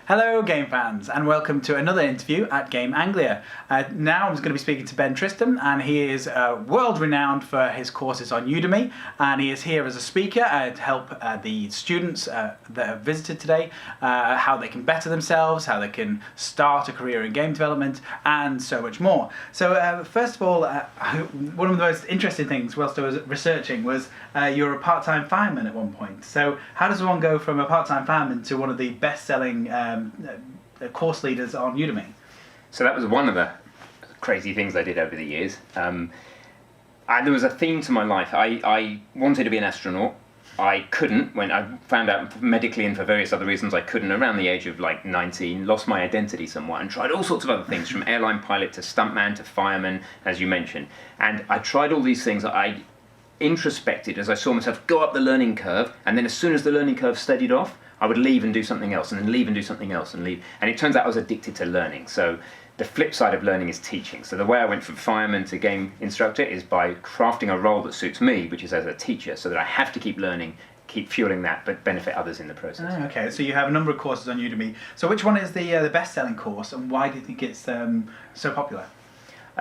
Hello game fans and welcome to another interview at Game Anglia. Now I'm going to be speaking to Ben Tristem, and he is world renowned for his courses on Udemy, and he is here as a speaker to help the students that have visited today how they can better themselves, how they can start a career in game development and so much more. So first of all, one of the most interesting things whilst I was researching was you're a part-time fireman at one point. So how does one go from a part-time fireman to one of the best-selling course leaders on Udemy? So that was one of the crazy things I did over the years. There was a theme to my life. I wanted to be an astronaut. I couldn't when I found out medically and for various other reasons I couldn't around the age of like 19, lost my identity somewhat and tried all sorts of other things from airline pilot to stuntman to fireman, as you mentioned. And I tried all these things. I introspected as I saw myself go up the learning curve, and then as soon as the learning curve steadied off, I would leave and do something else, and then leave and do something else, and leave. And it turns out I was addicted to learning. So the flip side of learning is teaching. So the way I went from fireman to game instructor is by crafting a role that suits me, which is as a teacher, so that I have to keep learning, keep fueling that, but benefit others in the process. Oh, okay, so you have a number of courses on Udemy. So which one is the best-selling course, and why do you think it's so popular?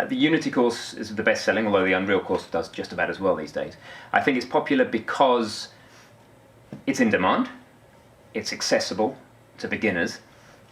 The Unity course is the best-selling, although the Unreal course does just about as well these days. I think it's popular because it's in demand. It's accessible to beginners,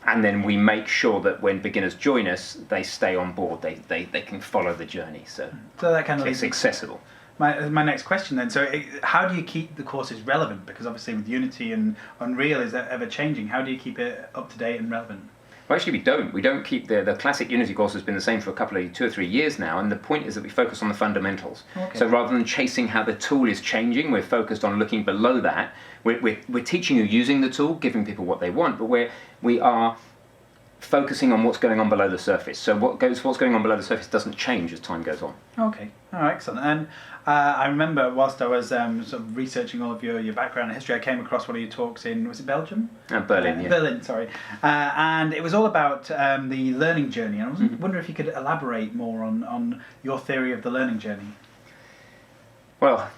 and then we make sure that when beginners join us, they stay on board. They can follow the journey. So that kind of it's accessible. My next question then. So how do you keep the courses relevant? Because obviously with Unity and Unreal is ever changing. How do you keep it up to date and relevant? Well, actually, we don't. We don't keep the classic Unity course has been the same for 2 or 3 years now, and the point is that we focus on the fundamentals. Okay. So rather than chasing how the tool is changing, we're focused on looking below that. We're teaching you using the tool, giving people what they want, but we are focusing on what's going on below the surface. So what's going on below the surface doesn't change as time goes on. Okay, all right, excellent. And I remember whilst I was sort of researching all of your background and history, I came across one of your talks in, was it Belgium? Berlin, yeah. Berlin, sorry. And it was all about the learning journey. And I was wondering if you could elaborate more on your theory of the learning journey. Well,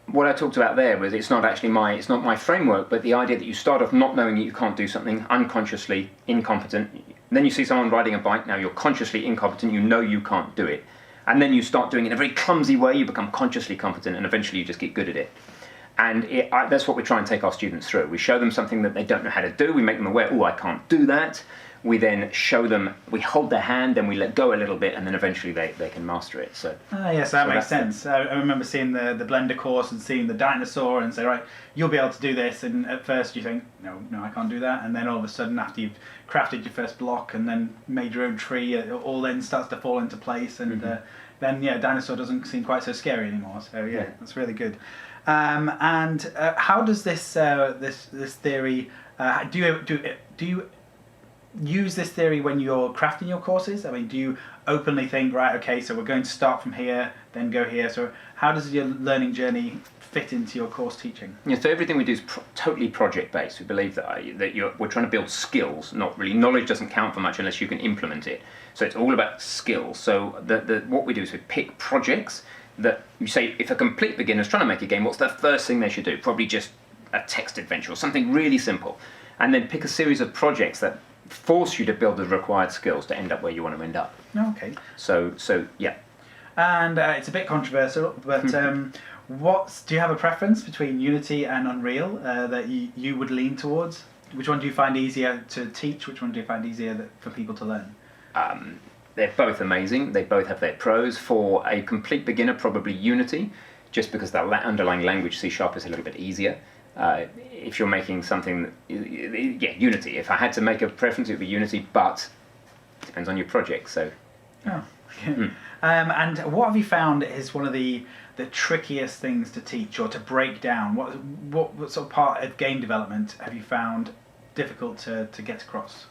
what I talked about there was it's not my framework, but the idea that you start off not knowing that you can't do something, unconsciously incompetent. Then you see someone riding a bike, now you're consciously incompetent, you know you can't do it. And then you start doing it in a very clumsy way, you become consciously competent, and eventually you just get good at it. And that's what we try and take our students through. We show them something that they don't know how to do, we make them aware, oh, I can't do that. We then show them, we hold their hand, then we let go a little bit, and then eventually they can master it. So yes, that makes sense. I remember seeing the Blender course and seeing the dinosaur and say, right, you'll be able to do this, and at first you think, no, I can't do that, and then all of a sudden after you've crafted your first block and then made your own tree, it all then starts to fall into place, and then dinosaur doesn't seem quite so scary anymore. So yeah. That's really good. And how does this theory? Do you use this theory when you're crafting your courses? I mean, do you openly think, right, okay, so we're going to start from here, then go here? So how does your learning journey fit into your course teaching? Yeah, so everything we do is totally project-based. We believe that we're trying to build skills, not really. Knowledge doesn't count for much unless you can implement it. So it's all about skills. So what we do is we pick projects that you say, if a complete beginner's trying to make a game, what's the first thing they should do? Probably just a text adventure or something really simple. And then pick a series of projects that force you to build the required skills to end up where you want to end up. Okay. So yeah. And it's a bit controversial, but do you have a preference between Unity and Unreal that you would lean towards? Which one do you find easier to teach? Which one do you find easier for people to learn? They're both amazing. They both have their pros. For a complete beginner, probably Unity, just because the underlying language C# is a little bit easier. If you're making something, Unity. If I had to make a preference, it would be Unity, but it depends on your project. So. Oh. Okay. And what have you found is one of the trickiest things to teach or to break down? What sort of part of game development have you found difficult to get across?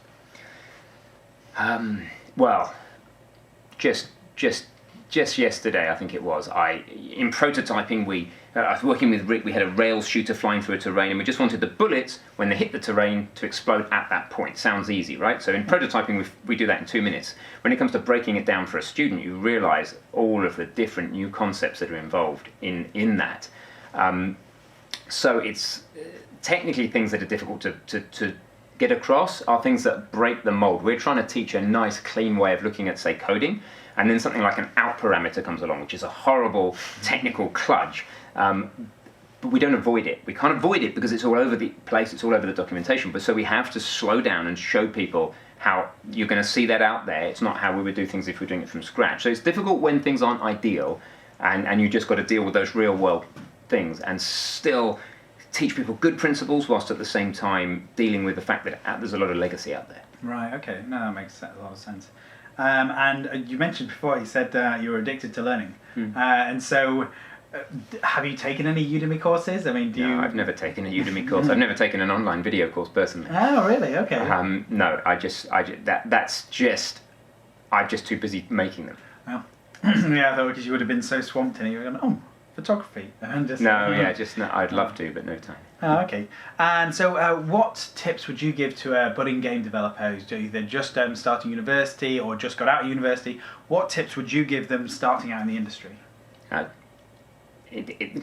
Well, just yesterday, I think it was, in prototyping, I was working with Rick, we had a rails shooter flying through a terrain, and we just wanted the bullets, when they hit the terrain, to explode at that point. Sounds easy, right? So in prototyping, we do that in 2 minutes. When it comes to breaking it down for a student, you realise all of the different new concepts that are involved in that. So it's technically things that are difficult to get across are things that break the mold. We're trying to teach a nice, clean way of looking at, say, coding, and then something like an out parameter comes along, which is a horrible technical kludge. But we don't avoid it. We can't avoid it because it's all over the place, it's all over the documentation. But so we have to slow down and show people how you're going to see that out there. It's not how we would do things if we're doing it from scratch. So it's difficult when things aren't ideal, and you just got to deal with those real world things and still teach people good principles whilst at the same time dealing with the fact that there's a lot of legacy out there. Right, okay. No, that makes a lot of sense. And you mentioned before, you said you were addicted to learning. And so have you taken any Udemy courses? I mean, No, I've never taken a Udemy course. I've never taken an online video course personally. Oh, really? Okay. No, I'm just too busy making them. Well, yeah, I thought because you would have been so swamped in it, you were going, oh, photography. And just, I'd love to, but no time. Oh, okay. And so what tips would you give to a budding game developer who's either just starting university or just got out of university? What tips would you give them starting out in the industry?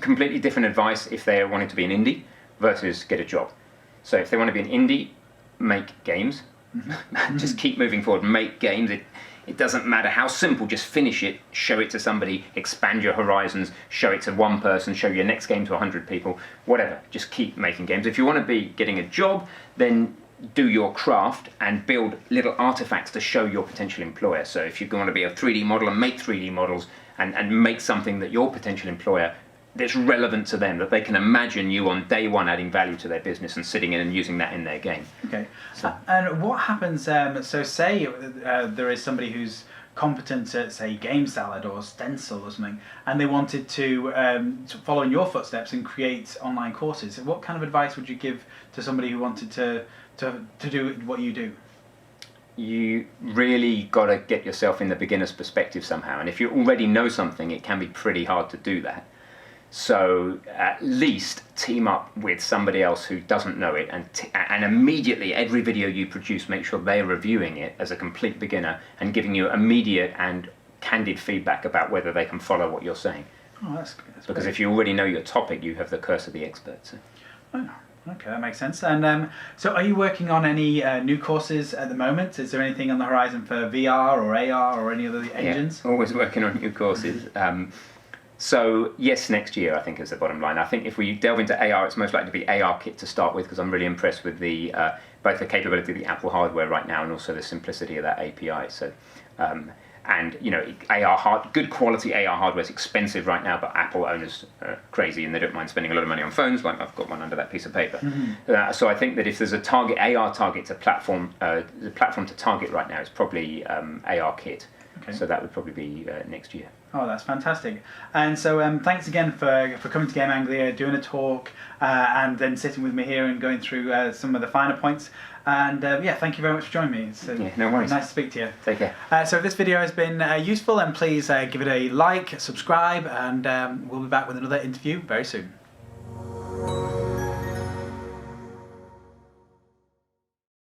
Completely different advice if they're wanting to be an indie versus get a job. So if they want to be an indie, make games. Just keep moving forward, make games. It doesn't matter how simple, just finish it, show it to somebody, expand your horizons, show it to one person, show your next game to 100 people, whatever. Just keep making games. If you want to be getting a job, then do your craft and build little artifacts to show your potential employer. So if you want to be a 3D modeler, make 3D models and make something that your potential employer that's relevant to them, that they can imagine you on day one adding value to their business and sitting in and using that in their game. Okay. So. And what happens, so say there is somebody who's competent at, say, Game Salad or Stencil or something, and they wanted to follow in your footsteps and create online courses. What kind of advice would you give to somebody who wanted to do what you do? You really got to get yourself in the beginner's perspective somehow, and if you already know something, it can be pretty hard to do that. So at least team up with somebody else who doesn't know it, and immediately every video you produce, make sure they're reviewing it as a complete beginner and giving you immediate and candid feedback about whether they can follow what you're saying. Oh, that's because great. If you already know your topic, you have the curse of the expert. So. Oh, okay, that makes sense. And so are you working on any new courses at the moment? Is there anything on the horizon for VR or AR or any other engines? Yeah, always working on new courses. So yes, next year I think is the bottom line. I think if we delve into AR, it's most likely to be AR Kit to start with, because I'm really impressed with the both the capability of the Apple hardware right now and also the simplicity of that API. So, and you know, good quality AR hardware is expensive right now, but Apple owners are crazy and they don't mind spending a lot of money on phones. Like I've got one under that piece of paper. So I think that if there's a target AR target to platform, the platform to target right now is probably AR Kit. Okay. So that would probably be next year. Oh, that's fantastic. And so thanks again for coming to Game Anglia, doing a talk, and then sitting with me here and going through some of the finer points. And yeah, thank you very much for joining me. It's no worries. Nice to speak to you. Take care. So if this video has been useful, then please give it a like, subscribe, and we'll be back with another interview very soon.